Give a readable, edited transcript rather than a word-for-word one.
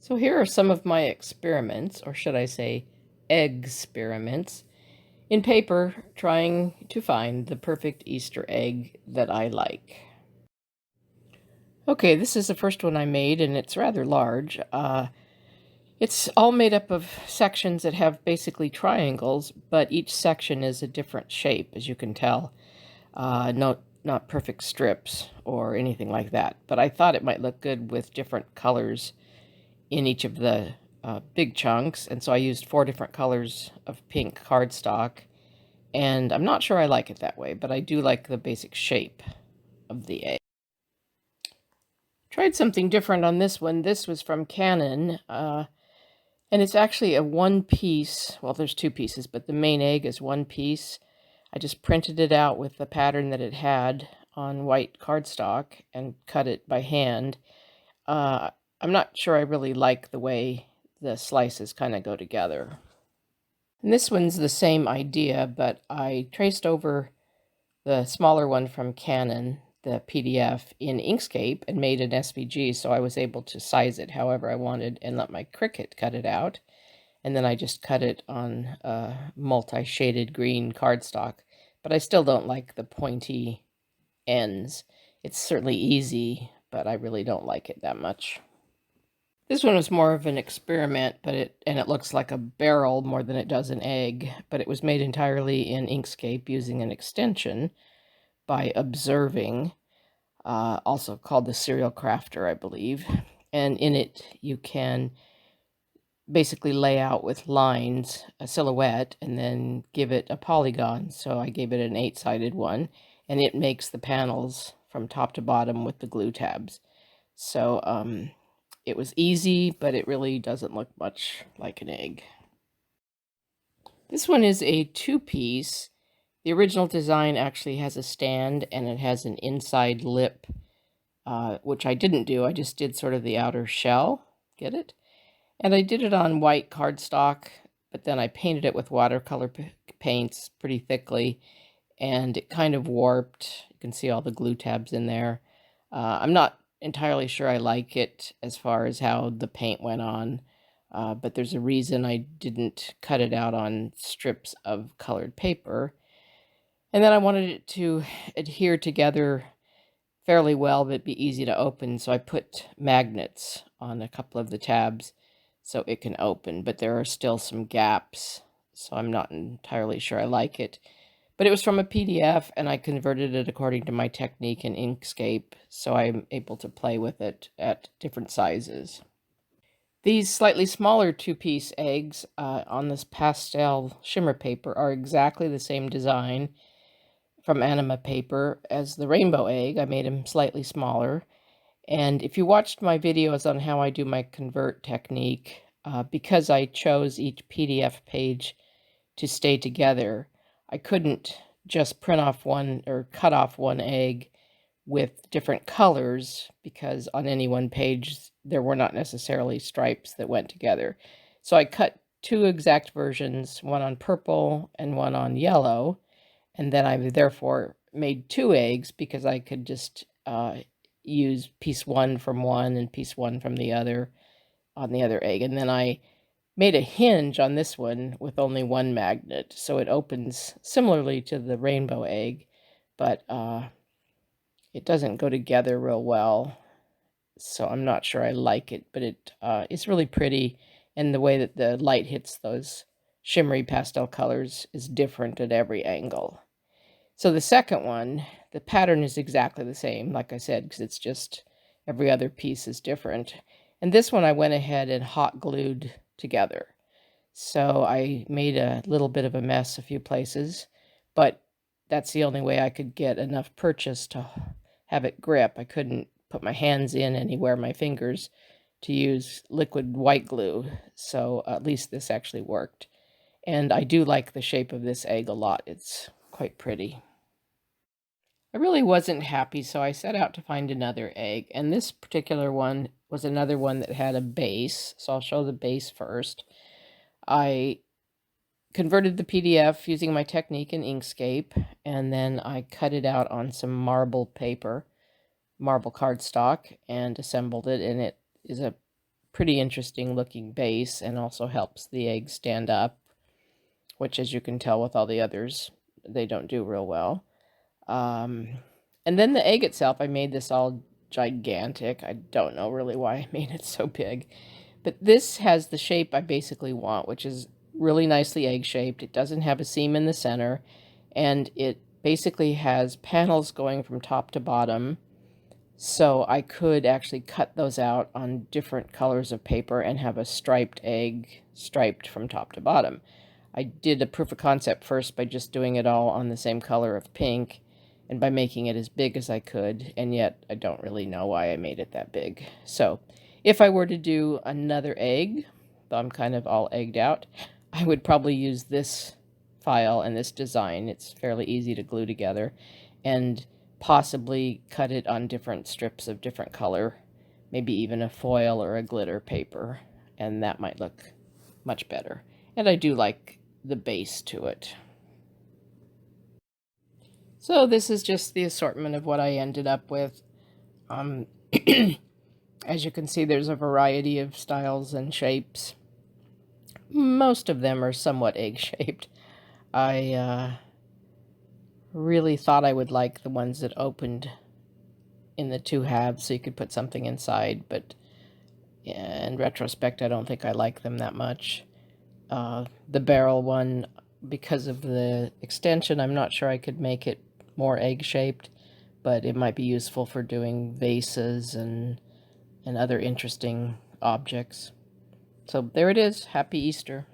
So here are some of my experiments, or should I say eggs-periments, in paper, trying to find the perfect Easter egg that I like. Okay, this is the first one I made, and it's rather large. It's all made up of sections that have basically triangles, but each section is a different shape, as you can tell. Not perfect strips or anything like that, but I thought it might look good with different colors in each of the big chunks, and so I used 4 different colors of pink cardstock, and I'm not sure I like it that way, but I do like the basic shape of the egg. Tried something different on this one. This was from Canon, and it's actually a one piece. Well, there's 2 pieces, but the main egg is 1 piece. I just printed it out with the pattern that it had on white cardstock and cut it by hand. I'm not sure I really like the way the slices kind of go together. And this one's the same idea, but I traced over the smaller one from Canon, the PDF, in Inkscape and made an SVG, so I was able to size it however I wanted and let my Cricut cut it out. And then I just cut it on multi-shaded green cardstock, but I still don't like the pointy ends. It's certainly easy, but I really don't like it that much. This one was more of an experiment, but it looks like a barrel more than it does an egg, but it was made entirely in Inkscape using an extension by observing, also called the Serial Crafter, I believe. And in it, you can basically lay out with lines a silhouette and then give it a polygon. So I gave it an 8-sided one, and it makes the panels from top to bottom with the glue tabs. So it was easy, but it really doesn't look much like an egg. This one is a 2-piece. The original design actually has a stand, and it has an inside lip, which I didn't do. I just did sort of the outer shell. Get it? And I did it on white cardstock, but then I painted it with watercolor paints pretty thickly, and it kind of warped. You can see all the glue tabs in there. I'm not entirely sure I like it as far as how the paint went on, but there's a reason I didn't cut it out on strips of colored paper. And then I wanted it to adhere together fairly well, but be easy to open, so I put magnets on a couple of the tabs so it can open, but there are still some gaps, so I'm not entirely sure I like it. But it was from a PDF, and I converted it according to my technique in Inkscape, so I'm able to play with it at different sizes. These slightly smaller 2-piece eggs on this pastel shimmer paper are exactly the same design from Anima paper as the rainbow egg. I made them slightly smaller. And if you watched my videos on how I do my convert technique, because I chose each PDF page to stay together, I couldn't just print off one or cut off one egg with different colors, because on any one page there were not necessarily stripes that went together. So I cut 2 exact versions, one on purple and one on yellow, and then I therefore made 2 eggs because I could just use piece 1 from one and piece 1 from the other on the other egg. And then I made a hinge on this one with only 1 magnet, so it opens similarly to the rainbow egg, but it doesn't go together real well, so I'm not sure I like it, but it's really pretty, and the way that the light hits those shimmery pastel colors is different at every angle. So the second one, the pattern is exactly the same, like I said, because it's just every other piece is different. And this one I went ahead and hot glued together. So I made a little bit of a mess a few places, but that's the only way I could get enough purchase to have it grip. I couldn't put my hands in anywhere, my fingers, to use liquid white glue. So at least this actually worked. And I do like the shape of this egg a lot. It's quite pretty. I really wasn't happy, so I set out to find another egg, and this particular one was another one that had a base, so I'll show the base first. I converted the PDF using my technique in Inkscape, and then I cut it out on some marble paper, marble cardstock, and assembled it, and it is a pretty interesting looking base and also helps the egg stand up, which, as you can tell with all the others, they don't do real well. And then the egg itself, I made this all gigantic. I don't know really why I made it so big. But this has the shape I basically want, which is really nicely egg-shaped. It doesn't have a seam in the center, and it basically has panels going from top to bottom. So I could actually cut those out on different colors of paper and have a striped egg, striped from top to bottom. I did a proof of concept first by just doing it all on the same color of pink and by making it as big as I could, and yet I don't really know why I made it that big. So if I were to do another egg, though I'm kind of all egged out, I would probably use this file and this design. It's fairly easy to glue together, and possibly cut it on different strips of different color, maybe even a foil or a glitter paper, and that might look much better. And I do like the base to it. So this is just the assortment of what I ended up with. As you can see, there's a variety of styles and shapes. Most of them are somewhat egg-shaped. I really thought I would like the ones that opened in the two halves so you could put something inside, but in retrospect, I don't think I like them that much. The barrel one, because of the extension, I'm not sure I could make it more egg-shaped, but it might be useful for doing vases and other interesting objects. So there it is. Happy Easter.